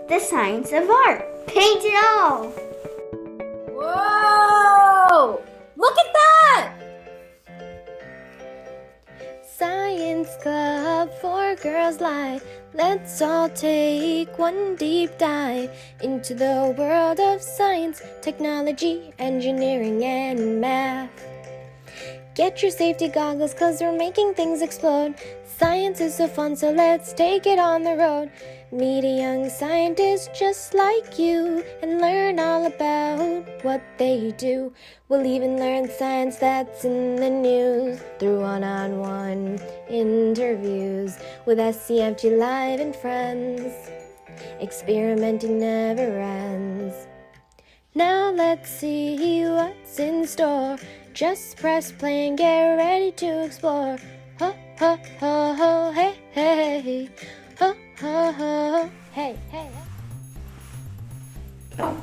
the science of art. Paint it all! Whoa! Look at that! Science Club for Girls Life. Let's all take one deep dive into the world of science, technology, engineering, and math. Get your safety goggles, 'cause we're making things explode. Science is so fun, so let's take it on the road. Meet a young scientist just like you and learn all about what they do. We'll even learn science that's in the news through one-on-one interviews with SCFG Live and friends. Experimenting never ends. Now let's see what's in store. Just press play and get ready to explore. Ho, ho, ho, ho, hey, hey. Ho, ho, ho, hey, hey. Oh,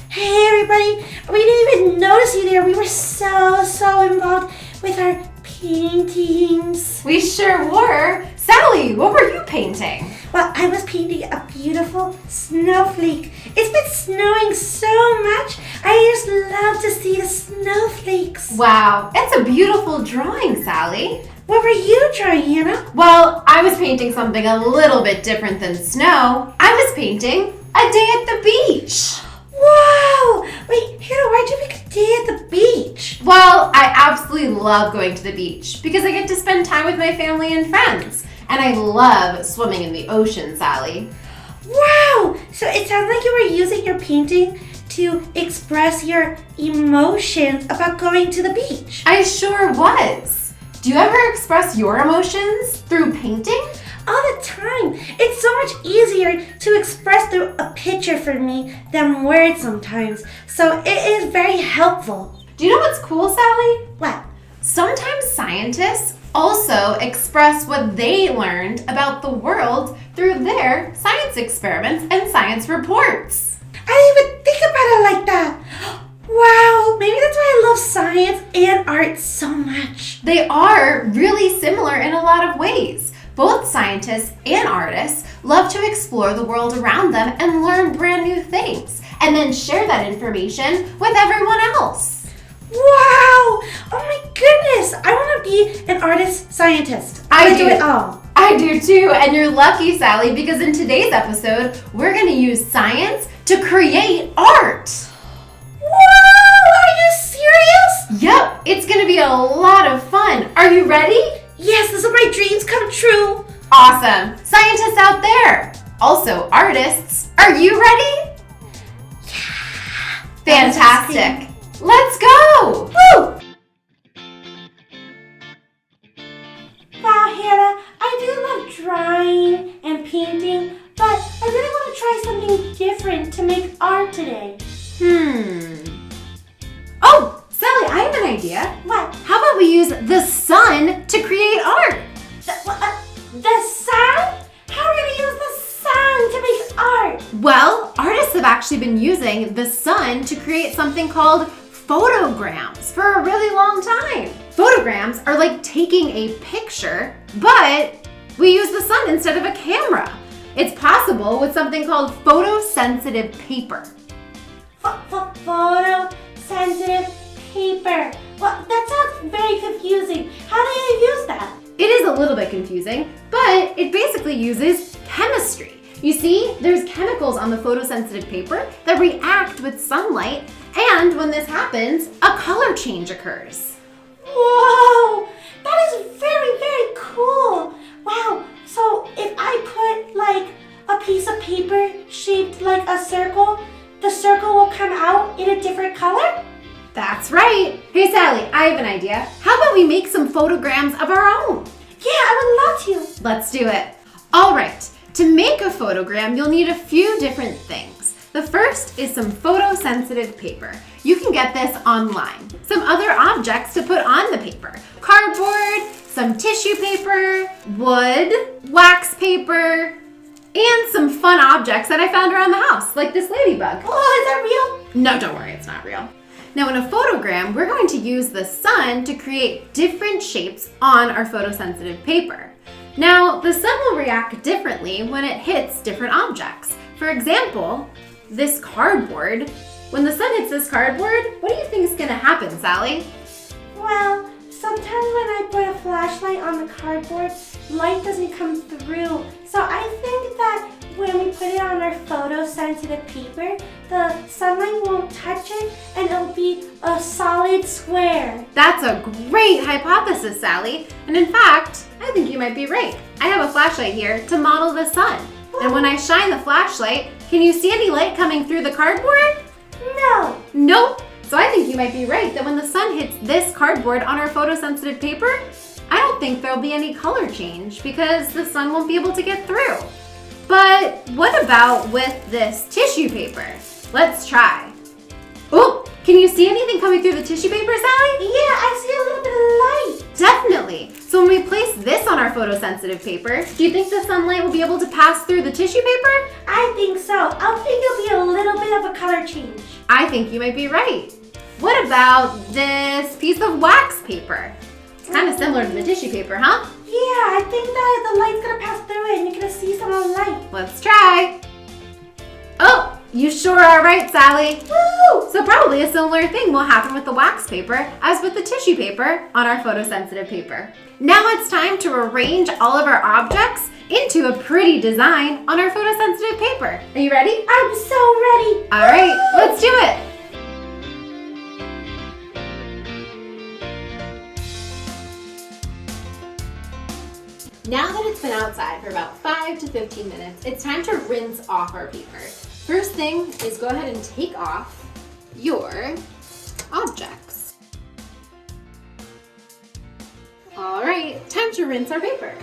hey everybody! We didn't even notice you there. We were so involved with our paintings. We sure were. Sally, what were you painting? Well, I was painting a beautiful snowflake. It's been snowing so much. I just love to see the snowflakes. Wow, it's a beautiful drawing, Sally. What were you drawing, Hannah? Well, I was painting something a little bit different than snow. I was painting a day at the beach. Wow! Wait, Hannah, why'd you pick a day at the beach? Well, I absolutely love going to the beach because I get to spend time with my family and friends. And I love swimming in the ocean, Sally. Wow! So it sounds like you were using your painting to express your emotions about going to the beach. I sure was. Do you ever express your emotions through painting? All the time. It's so much easier to express through a picture for me than words sometimes. So it is very helpful. Do you know what's cool, Sally? What? Sometimes scientists also express what they learned about the world through their science experiments and science reports. I didn't even think about it like that. Wow, maybe that's why I love science and art so much. They are really similar in a lot of ways. Both scientists and artists love to explore the world around them and learn brand new things, and then share that information with everyone else. Wow! Oh my goodness! I want to be an artist scientist. I do it all. I do too, and you're lucky, Sally, because in today's episode, we're going to use science to create art. Wow! Are you serious? Yep, it's going to be a lot of fun. Are you ready? Yes, this is my dreams come true. Awesome. Scientists out there, also artists, are you ready? Yeah. Fantastic. Let's go! Woo! Wow, Hannah, I do love drawing and painting, but I really want to try something different to make art today. Oh, Sally, I have an idea. What? How about we use the sun to create art? The sun? How are we going to use the sun to make art? Well, artists have actually been using the sun to create something called photograms for a really long time. Photograms are like taking a picture, but we use the sun instead of a camera. It's possible with something called photosensitive paper. Photosensitive paper. Well, that sounds very confusing. How do you use that? It is a little bit confusing, but it basically uses chemistry. You see, there's chemicals on the photosensitive paper that react with sunlight, and when this happens, a color change occurs. Whoa! That is very, very cool. Wow, so if I put like a piece of paper shaped like a circle, the circle will come out in a different color? That's right. Hey Sally, I have an idea. How about we make some photograms of our own? Yeah, I would love to. Let's do it. All right, to make a photogram, you'll need a few different things. The first is some photosensitive paper. You can get this online. Some other objects to put on the paper. Cardboard, some tissue paper, wood, wax paper, and some fun objects that I found around the house, like this ladybug. Oh, is that real? No, don't worry, it's not real. Now in a photogram, we're going to use the sun to create different shapes on our photosensitive paper. Now, the sun will react differently when it hits different objects. For example, this cardboard. When the sun hits this cardboard, what do you think is gonna happen, Sally? Well, sometimes when I put a flashlight on the cardboard, light doesn't come through. So I think that when we put it on our photosensitive paper, the sunlight won't touch it and it'll be a solid square. That's a great hypothesis, Sally. And in fact, I think you might be right. I have a flashlight here to model the sun. And when I shine the flashlight, can you see any light coming through the cardboard? No. Nope. So I think you might be right that when the sun hits this cardboard on our photosensitive paper, I don't think there'll be any color change because the sun won't be able to get through. But what about with this tissue paper? Let's try. Oh, can you see anything coming through the tissue paper, Sally? Yeah, I see a little bit of light. Definitely. So when we place this on our photosensitive paper, do you think the sunlight will be able to pass through the tissue paper? I think so. I think it'll be a little bit of a color change. I think you might be right. What about this piece of wax paper? It's kind of similar to the tissue paper, huh? Yeah, I think that the light's gonna pass through it and you're gonna see some of the light. Let's try. Oh, you sure are right, Sally. Woo! So probably a similar thing will happen with the wax paper as with the tissue paper on our photosensitive paper. Now it's time to arrange all of our objects into a pretty design on our photosensitive paper. Are you ready? I'm so ready. All right, let's do it. Now that it's been outside for about 5 to 15 minutes, it's time to rinse off our paper. First thing is go ahead and take off your objects. All right, time to rinse our paper.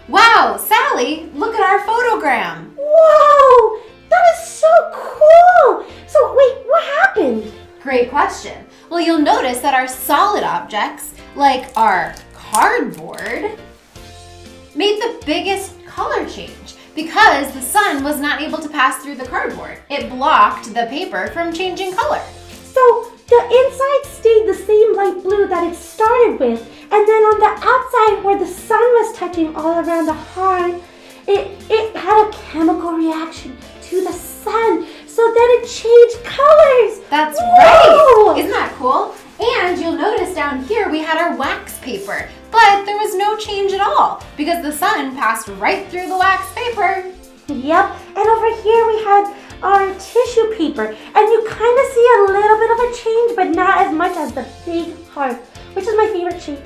Wow, Sally, look at our photogram. Whoa, that is so cool. So wait, what happened? Great question. Well, you'll notice that our solid objects, like our cardboard, made the biggest color change because the sun was not able to pass through the cardboard. It blocked the paper from changing color. So the inside stayed the same light blue that it started with, and then on the outside where the sun was touching all around the heart, it had a chemical reaction to the sun, so then it changed colors. That's Whoa! right. Isn't that cool? And you'll notice down here we had our wax paper, but there was no change at all because the sun passed right through the wax paper. Yep, and over here we had our tissue paper, and you kind of see a little bit of a change, but not as much as the big heart, which is my favorite shape.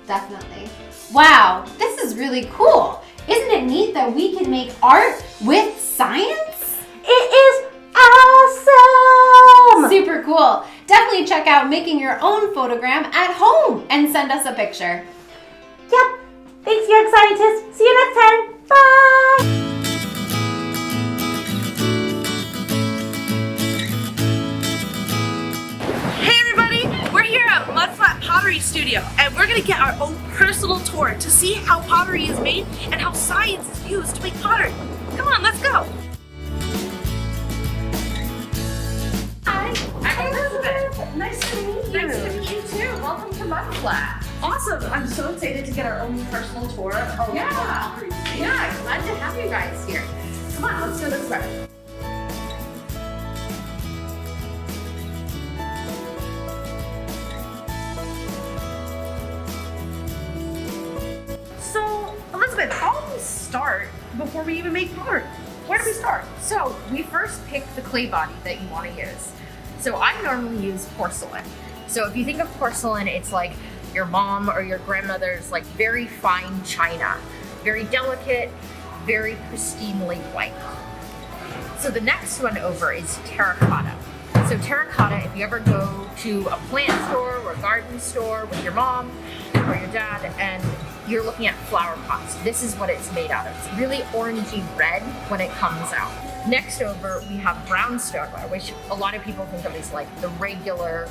Definitely. Wow, this is really cool. Isn't it neat that we can make art with science? It is awesome! Super cool. Definitely check out making your own photogram at home and send us a picture. Yep. Thanks, young scientists. See you next time. Bye! Hey everybody, we're here at Mudflat Pottery Studio and we're going to get our own personal tour to see how pottery is made and how science is used to make pottery. Come on, let's go! Hi, I'm Elizabeth. Nice to meet you. Nice to meet you too. Welcome to Mudflat. Awesome, I'm so excited to get our own personal tour of pottery. Yeah, glad to have you guys here. Come on, let's go this way. So, Elizabeth, how do we start before we even make pottery? Where do we start? So we first pick the clay body that you want to use. So I normally use porcelain. So if you think of porcelain, it's like your mom or your grandmother's like very fine china, very delicate, very pristinely white. So the next one over is terracotta. So terracotta, if you ever go to a plant store or a garden store with your mom or your dad and you're looking at flower pots, this is what it's made out of. It's really orangey red when it comes out. Next over, we have brown stoneware, which a lot of people think of as like the regular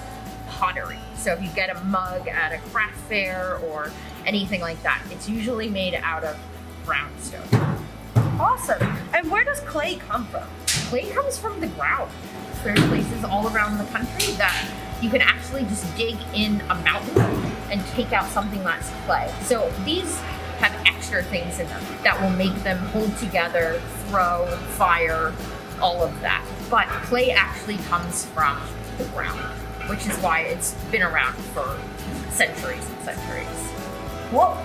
pottery. So if you get a mug at a craft fair or anything like that, it's usually made out of brown stone. Awesome. And where does clay come from? Clay comes from the ground. There's places all around the country that you can actually just dig in a mountain and take out something that's clay. So these have extra things in them that will make them hold together, throw, fire, all of that. But clay actually comes from the ground, which is why it's been around for centuries and centuries. Whoa.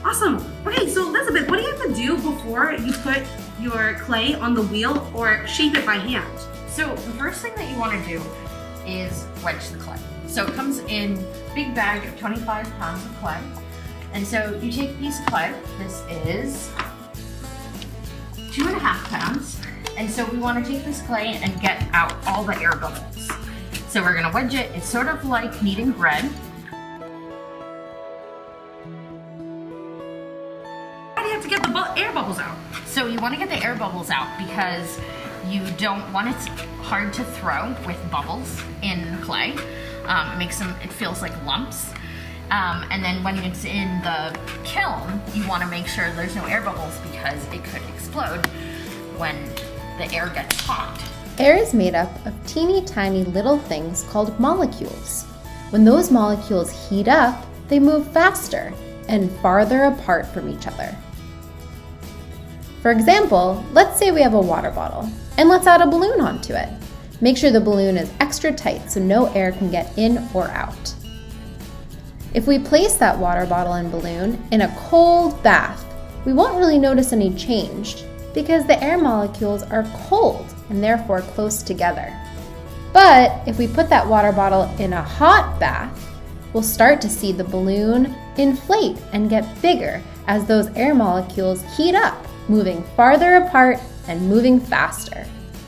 Awesome. Okay, so Elizabeth, what do you have to do before you put your clay on the wheel or shape it by hand? So the first thing that you want to do is wedge the clay. So it comes in a big bag of 25 pounds of clay. And so you take a piece of clay. This is 2.5 pounds. And so we want to take this clay and get out all the air bubbles. So we're going to wedge it. It's sort of like kneading bread. How do you have to get the air bubbles out? So you want to get the air bubbles out because you don't want it hard to throw with bubbles in clay. It feels like lumps. And then when it's in the kiln, you want to make sure there's no air bubbles because it could explode when the air gets hot. Air is made up of teeny tiny little things called molecules. When those molecules heat up, they move faster and farther apart from each other. For example, let's say we have a water bottle, and let's add a balloon onto it. Make sure the balloon is extra tight so no air can get in or out. If we place that water bottle and balloon in a cold bath, we won't really notice any change because the air molecules are cold and therefore close together. But if we put that water bottle in a hot bath, we'll start to see the balloon inflate and get bigger as those air molecules heat up, moving farther apart and moving faster.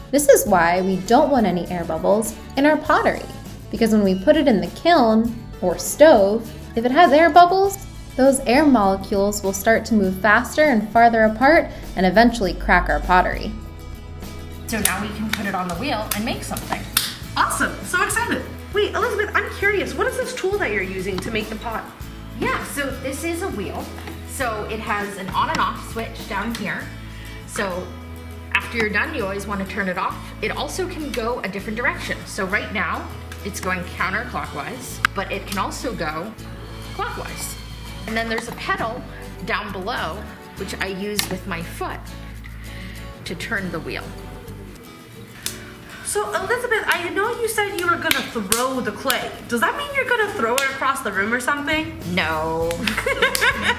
This is why we don't want any air bubbles in our pottery, because when we put it in the kiln or stove, if it has air bubbles, those air molecules will start to move faster and farther apart and eventually crack our pottery. So now we can put it on the wheel and make something. Awesome. So excited. Wait, Elizabeth, I'm curious. What is this tool that you're using to make the pot? Yeah, so this is a wheel. So it has an on and off switch down here. So after you're done, you always want to turn it off. It also can go a different direction. So right now, it's going counterclockwise, but it can also go clockwise. And then there's a pedal down below, which I use with my foot to turn the wheel. So Elizabeth, I know you said you were gonna throw the clay. Does that mean you're gonna throw it across the room or something? No.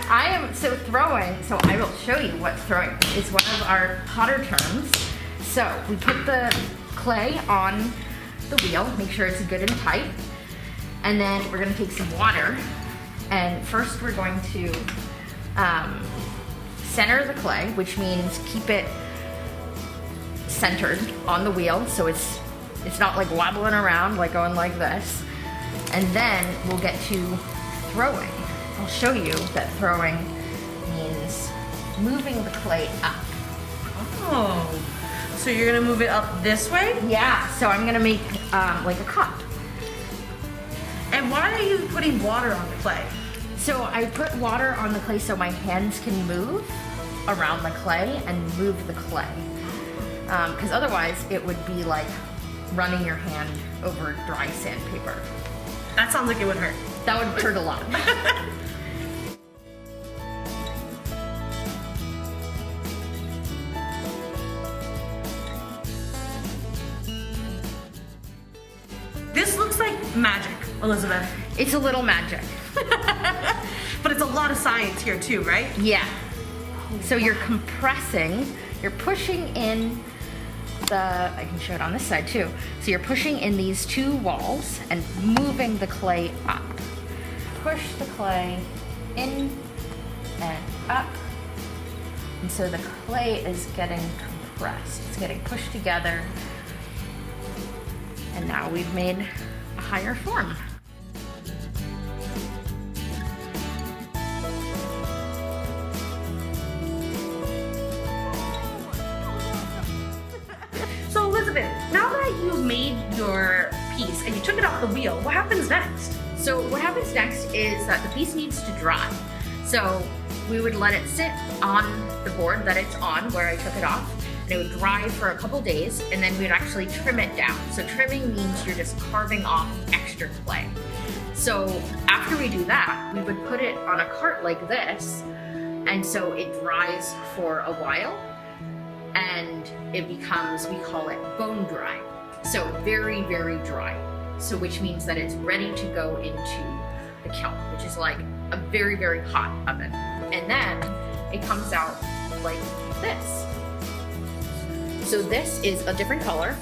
I will show you what throwing is one of our Potter terms. So we put the clay on the wheel, make sure it's good and tight. And then we're gonna take some water. And first we're going to center the clay, which means keep it centered on the wheel so it's not like wobbling around, like going like this. And then we'll get to throwing. I'll show you that throwing means moving the clay up. Oh, so you're gonna move it up this way? Yeah, so I'm gonna make like a cup. And why are you putting water on the clay? So I put water on the clay so my hands can move around the clay and move the clay. Because otherwise it would be like running your hand over dry sandpaper. That sounds like it would hurt. That would hurt a lot. This looks like magic, Elizabeth. It's a little magic. But it's a lot of science here too, right? Yeah. So you're compressing, you're pushing in I can show it on this side too. So you're pushing in these two walls and moving the clay up. Push the clay in and up. And so the clay is getting compressed. It's getting pushed together. And now we've made a higher form. So Elizabeth, now that you've made your piece and you took it off the wheel, what happens next? So what happens next is that the piece needs to dry. So we would let it sit on the board that it's on where I took it off. and it would dry for a couple days, and then we'd actually trim it down. So trimming means you're just carving off extra clay. So after we do that, we would put it on a cart like this, and so it dries for a while, and it becomes, we call it bone dry. So very, very dry. So which means that it's ready to go into the kiln, which is like a very, very hot oven. And then it comes out like this. So this is a different color,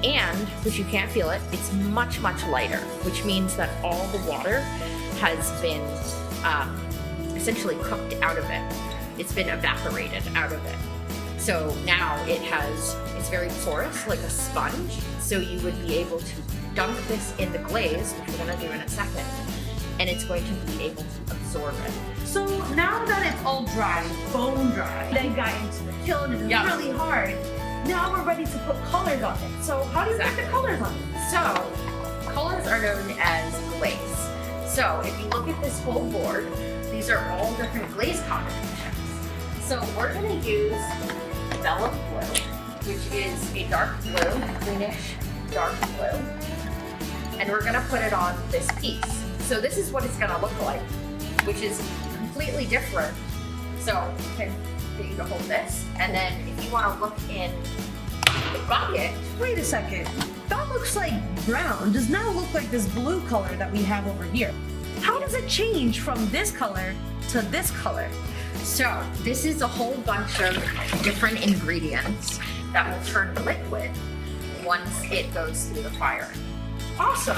and, which you can't feel it, it's much, much lighter, which means that all the water has been essentially cooked out of it. It's been evaporated out of it. So now it's very porous, like a sponge. So you would be able to dunk this in the glaze, which we're gonna do in a second, and it's going to be able to absorb it. So now that it's all dry, bone dry, then got into the kiln and it's really hard. Now we're ready to put colors on it. So how do you put the colors on it? So colors are known as glaze. So if you look at this whole board, these are all different glaze combinations. So we're gonna use vellum blue, which is a dark blue, greenish dark blue. And we're gonna put it on this piece. So this is what it's gonna look like, which is completely different. So you can get you to hold this, and then if you wanna look in the bucket. Wait a second. That looks like brown. Does not look like this blue color that we have over here. How does it change from this color to this color? So this is a whole bunch of different ingredients that will turn liquid once it goes through the fire. Awesome.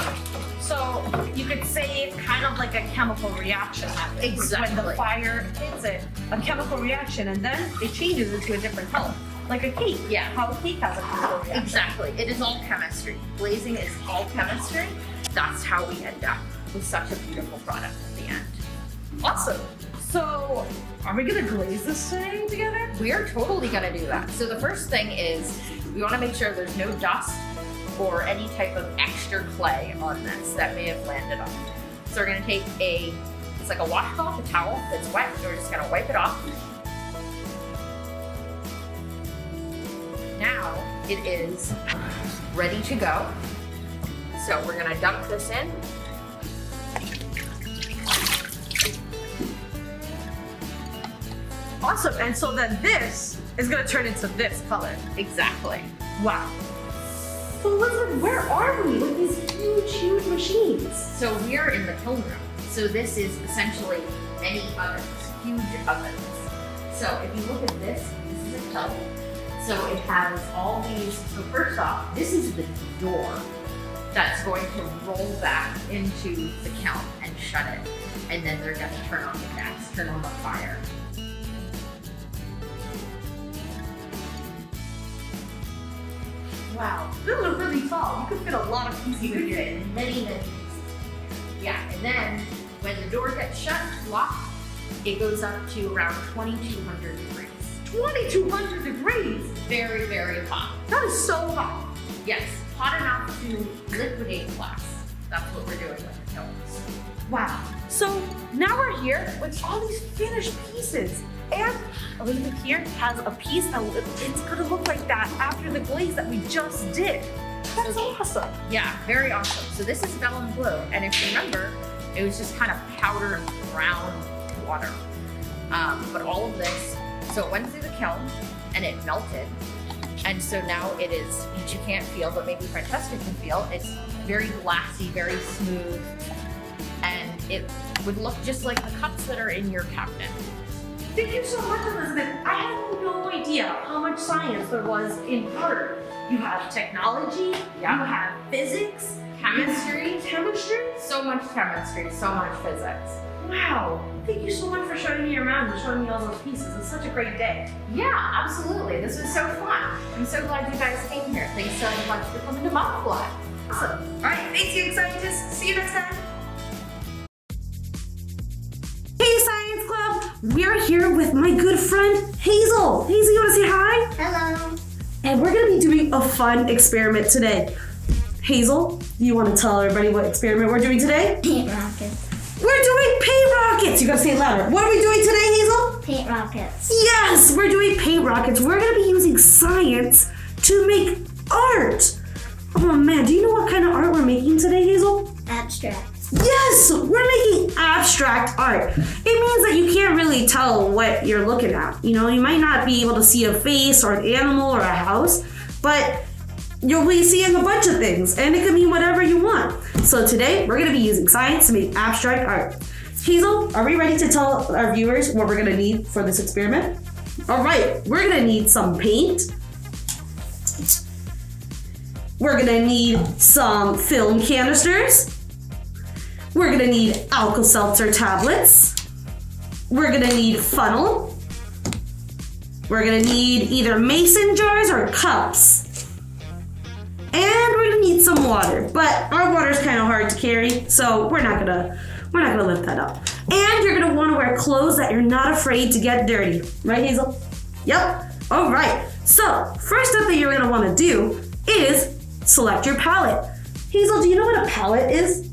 So you could say it's kind of like a chemical reaction happens. Exactly. When the fire hits it, a chemical reaction, and then it changes into a different color. Like a cake. Yeah. How a cake has a chemical reaction. Exactly. It is all chemistry. Glazing is all chemistry. That's how we end up with such a beautiful product at the end. Awesome. So are we gonna glaze this thing together? We are totally gonna do that. So the first thing is we wanna make sure there's no dust or any type of extra clay on this that may have landed on it. So we're gonna take it's like a washcloth, a towel that's wet, and we're just gonna wipe it off. Now it is ready to go. So we're gonna dunk this in. Awesome. And so then this is gonna turn into this color. Exactly. Wow. So Elizabeth, where are we with these huge, huge machines? So we're in the kiln room. So this is essentially many ovens, huge ovens. So if you look at this is a kiln. So it has all these, so first off, this is the door that's going to roll back into the kiln and shut it. And then they're gonna turn on the gas, turn on the fire. Wow, those are really tall. You could fit a lot of pieces You in can here. fit many, many pieces. Yeah, and then when the door gets shut, locked, it goes up to around 2,200 degrees. 2,200 degrees. Very, very hot. That is so hot. Yes, hot enough to liquidate glass. That's what we're doing with the kilns. Wow. So now we're here with all these finished pieces. And Elizabeth here has a piece that it's gonna look like that after the glaze that we just did. That's awesome. Yeah, very awesome. So this is vellum blue, and if you remember, it was just kind of powdered brown water. But all of this, so it went through the kiln and it melted. And so now it is, which you can't feel, but maybe Francesca can feel, it's very glassy, very smooth, and it would look just like the cups that are in your cabinet. Thank you so much, Elizabeth. I had no idea how much science there was in pottery. You have technology, you have physics, Chemistry, so much chemistry, so much physics. wow. Thank you so much for showing me around and showing me all those pieces. It's such a great day. Yeah, absolutely. This was so fun. I'm so glad you guys came here. Thanks so much for coming to Butterfly. Awesome. All right, thanks, you scientists. See you next time. Hey, Science Club. We're here with my good friend, Hazel. Hazel, you want to say hi? Hello. And we're going to be doing a fun experiment today. Hazel, you want to tell everybody what experiment we're doing today? Paint rockets. We're doing paint rockets. You got to say it louder. What are we doing today, Hazel? paint rockets. Yes, we're doing paint rockets. We're gonna be using science to make art. Oh man, do you know what kind of art we're making today, Hazel? Abstract. Yes, we're making abstract art. It means that you can't really tell what you're looking at. You know, you might not be able to see a face or an animal or a house, but you'll be seeing a bunch of things, and it can mean whatever you want. So today, we're gonna be using science to make abstract art. Hazel, are we ready to tell our viewers what we're gonna need for this experiment? All right, we're gonna need some paint. We're gonna need some film canisters. We're gonna need alka seltzer tablets. We're gonna need funnel. We're gonna need either mason jars or cups. And we're gonna need some water, but our water's kind of hard to carry, so we're not gonna lift that up. And you're gonna wanna wear clothes that you're not afraid to get dirty. Right, Hazel? Yep. All right. So, first step that you're gonna wanna do is select your palette. Hazel, do you know what a palette is?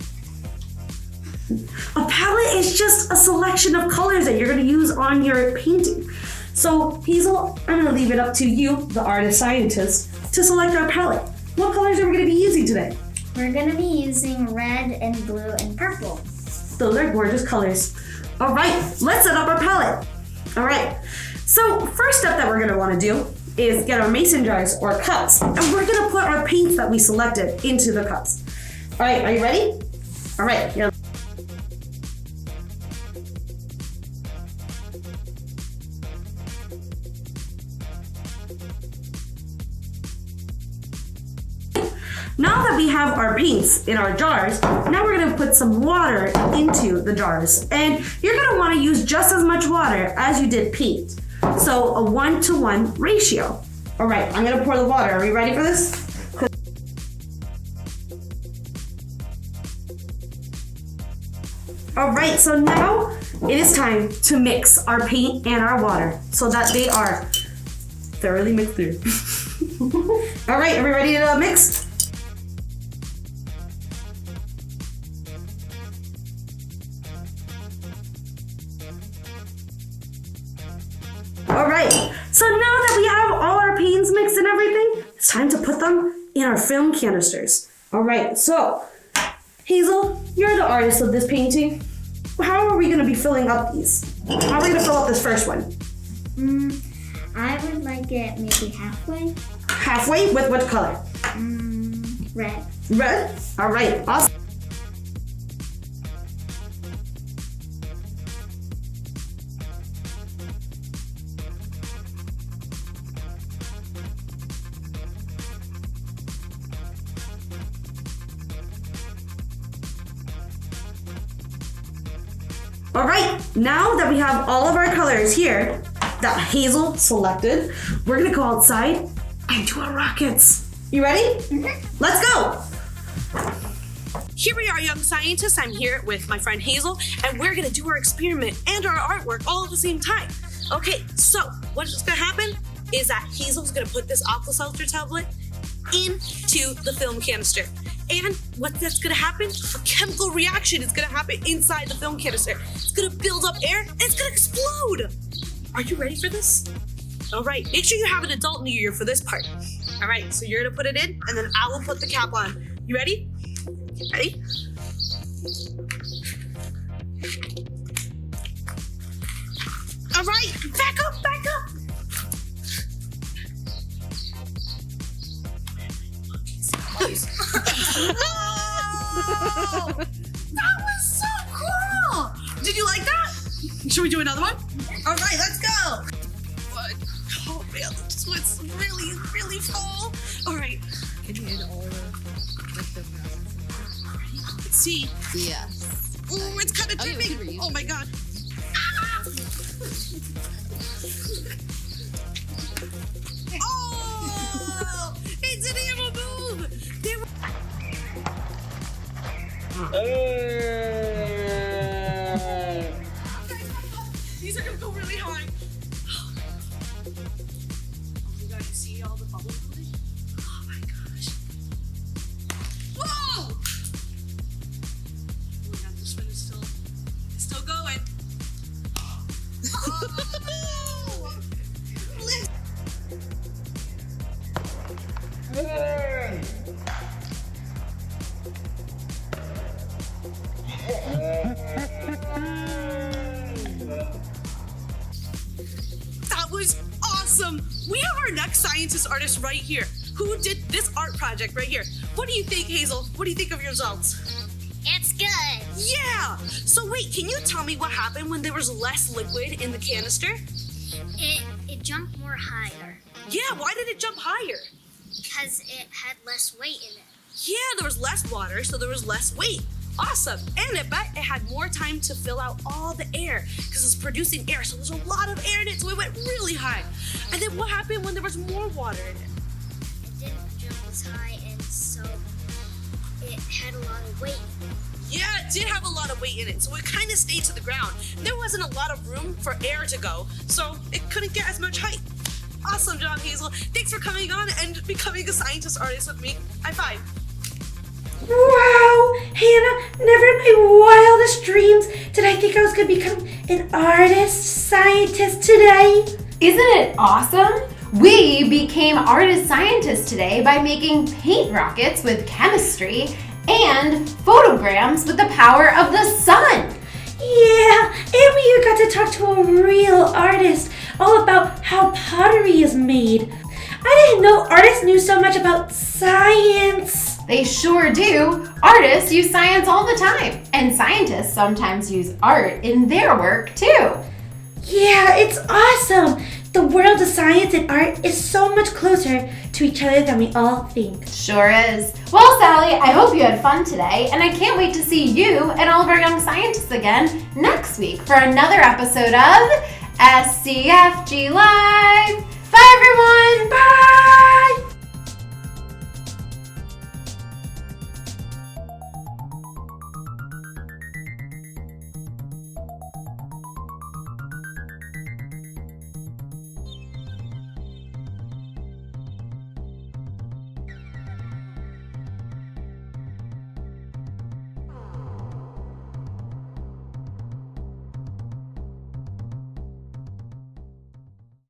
A palette is just a selection of colors that you're gonna use on your painting. So, Hazel, I'm gonna leave it up to you, the artist scientist, to select our palette. What colors are we gonna be using today? We're gonna be using red and blue and purple. Those are gorgeous colors. All right, let's set up our palette. All right, so first step that we're gonna wanna do is get our mason jars or cups, and we're gonna put our paints that we selected into the cups. All right, are you ready? All right, here. Now that we have our paints in our jars, now we're gonna put some water into the jars. And you're gonna wanna use just as much water as you did paint. So a 1-to-1 ratio. All right, I'm gonna pour the water. Are we ready for this? All right, so now it is time to mix our paint and our water so that they are thoroughly mixed through. All right, are we ready to mix? All right, so now that we have all our paints mixed and everything, it's time to put them in our film canisters. All right, so Hazel, you're the artist of this painting. How are we gonna be filling up these? How are we gonna fill up this first one? I would like it maybe halfway. Halfway? With what color? Red. Red? All right, awesome. All right, now that we have all of our colors here that Hazel selected, we're gonna go outside and do our rockets. You ready? Let's go. Here we are, young scientists. I'm here with my friend Hazel, and we're gonna do our experiment and our artwork all at the same time. Okay, so what's gonna happen is that Hazel's gonna put this alka seltzer tablet into the film canister. And what that's gonna happen, a chemical reaction is gonna happen inside the film canister. It's gonna build up air and it's gonna explode. Are you ready for this? All right, make sure you have an adult near you for this part. All right, so you're gonna put it in and then I will put the cap on. You ready? Ready? All right, back up, back up. Oh, that was so cool! Did you like that? Should we do another one? All right, let's go. What? Oh man, this one's really, really full. All right. Can you hit all the Let's see. Yes. Ooh, it's kind of Okay, dripping. good for you. Oh my god. Oh, it didn't even move. They were These are gonna go really high. Oh my god, you see all the bubbles moving? Oh my gosh. Whoa! Oh my god, this one is still going. Oh scientist artist right here who did this art project right here. What do you think, Hazel? What do you think of your results? It's good. Yeah! So wait, can you tell me what happened when there was less liquid in the canister? It jumped more higher Yeah, why did it jump higher? because it had less weight in it. Yeah, there was less water, so there was less weight. Awesome. And I bet it had more time to fill out all the air because it's producing air, so there's a lot of air in it, so it went really high. And then what happened when there was more water in it? It didn't jump as high, and so it had a lot of weight in it. Yeah, it did have a lot of weight in it, so it kind of stayed to the ground. There wasn't a lot of room for air to go, so it couldn't get as much height. Awesome job, Hazel. Thanks for coming on and becoming a scientist artist with me. High five. Wow, Hannah, never in my wildest dreams did I think I was going to become an artist scientist today. Isn't it awesome? We became artist scientists today by making paint rockets with chemistry and photograms with the power of the sun. Yeah, and we even got to talk to a real artist all about how pottery is made. I didn't know artists knew so much about science. They sure do. Artists use science all the time, and scientists sometimes use art in their work too. Yeah, it's awesome. The world of science and art is so much closer to each other than we all think. Sure is. Well, Sally, I hope you had fun today, and I can't wait to see you and all of our young scientists again next week for another episode of SCFG Live. Bye, everyone. Bye!